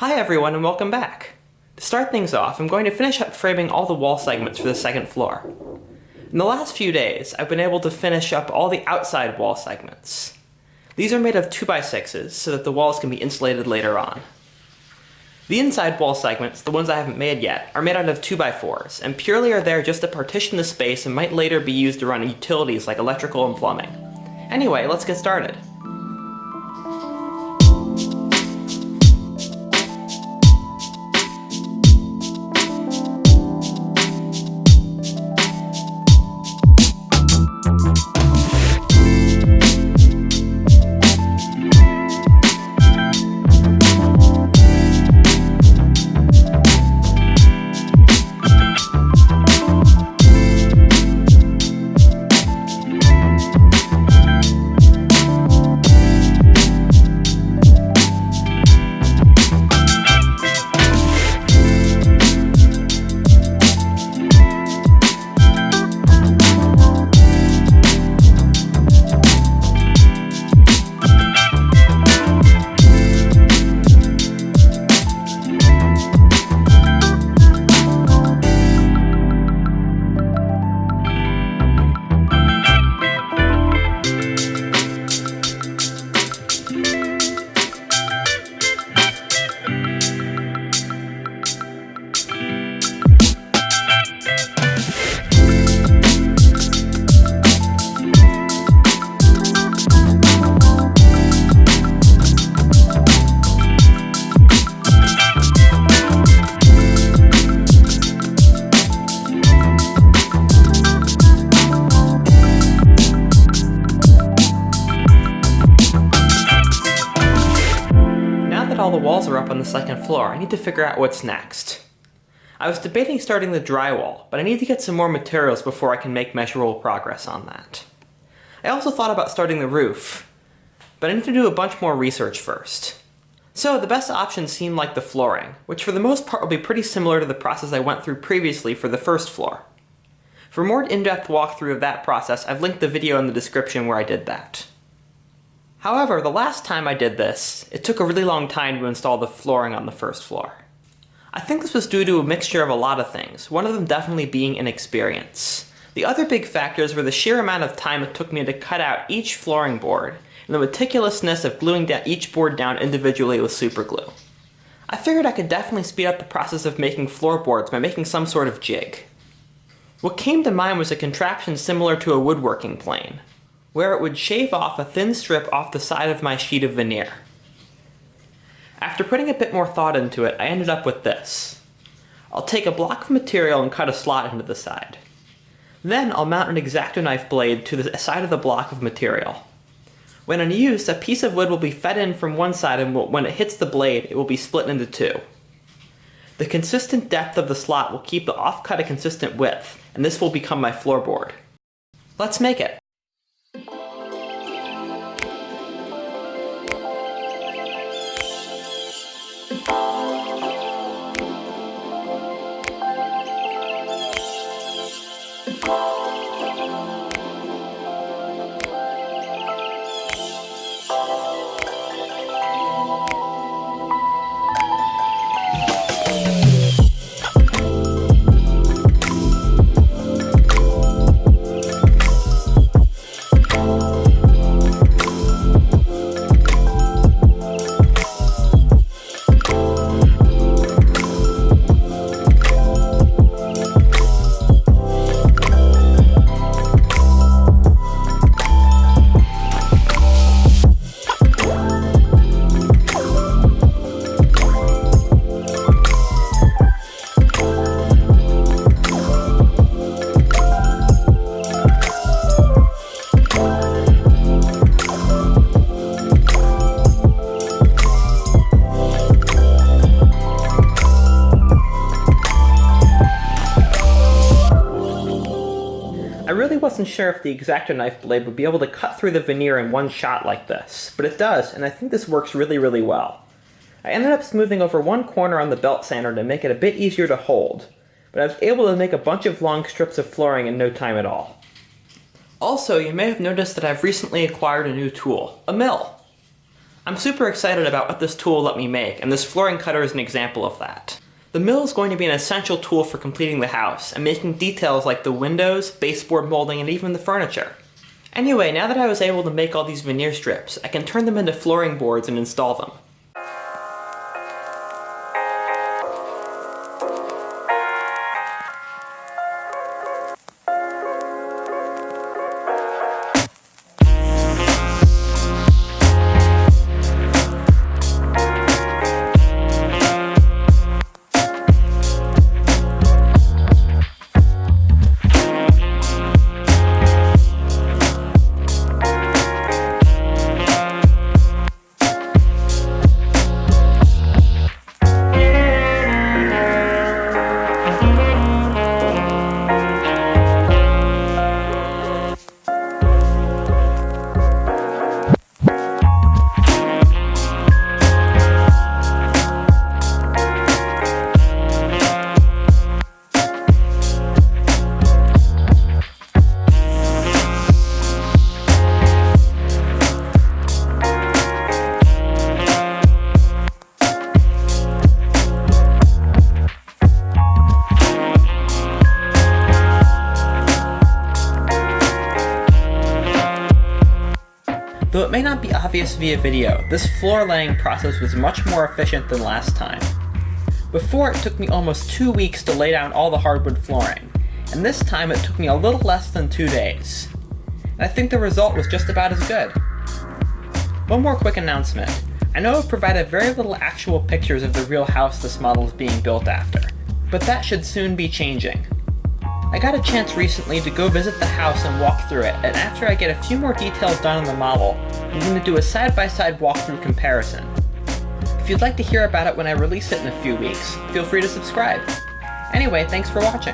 Hi everyone and welcome back! To start things off, I'm going to finish up framing all the wall segments for the second floor. In the last few days, I've been able to finish up all the outside wall segments. These are made of 2x6s so that the walls can be insulated later on. The inside wall segments, the ones I haven't made yet, are made out of 2x4s and purely are there just to partition the space and might later be used to run utilities like electrical and plumbing. Anyway, let's get started. All the walls are up on the second floor, I need to figure out what's next. I was debating starting the drywall, but I need to get some more materials before I can make measurable progress on that. I also thought about starting the roof, but I need to do a bunch more research first. So the best options seem like the flooring, which for the most part will be pretty similar to the process I went through previously for the first floor. For a more in-depth walkthrough of that process, I've linked the video in the description where I did that. However, the last time I did this, it took a really long time to install the flooring on the first floor. I think this was due to a mixture of a lot of things, one of them definitely being inexperience. The other big factors were the sheer amount of time it took me to cut out each flooring board, and the meticulousness of gluing down each board down individually with superglue. I figured I could definitely speed up the process of making floorboards by making some sort of jig. What came to mind was a contraption similar to a woodworking plane, where it would shave off a thin strip off the side of my sheet of veneer. After putting a bit more thought into it, I ended up with this. I'll take a block of material and cut a slot into the side. Then I'll mount an X-Acto knife blade to the side of the block of material. When in use, a piece of wood will be fed in from one side and when it hits the blade, it will be split into two. The consistent depth of the slot will keep the offcut a consistent width, and this will become my floorboard. Let's make it. I really wasn't sure if the X-Acto knife blade would be able to cut through the veneer in one shot like this, but it does, and I think this works really well. I ended up smoothing over one corner on the belt sander to make it a bit easier to hold, but I was able to make a bunch of long strips of flooring in no time at all. Also, you may have noticed that I've recently acquired a new tool, a mill. I'm super excited about what this tool will let me make, and this flooring cutter is an example of that. The mill is going to be an essential tool for completing the house, and making details like the windows, baseboard molding, and even the furniture. Anyway, now that I was able to make all these veneer strips, I can turn them into flooring boards and install them. Though it may not be obvious via video, this floor laying process was much more efficient than last time. Before, it took me almost 2 weeks to lay down all the hardwood flooring, and this time it took me a little less than 2 days. And I think the result was just about as good. One more quick announcement. I know I've provided very little actual pictures of the real house this model is being built after, but that should soon be changing. I got a chance recently to go visit the house and walk through it, and after I get a few more details done on the model, I'm going to do a side-by-side walkthrough comparison. If you'd like to hear about it when I release it in a few weeks, feel free to subscribe. Anyway, thanks for watching.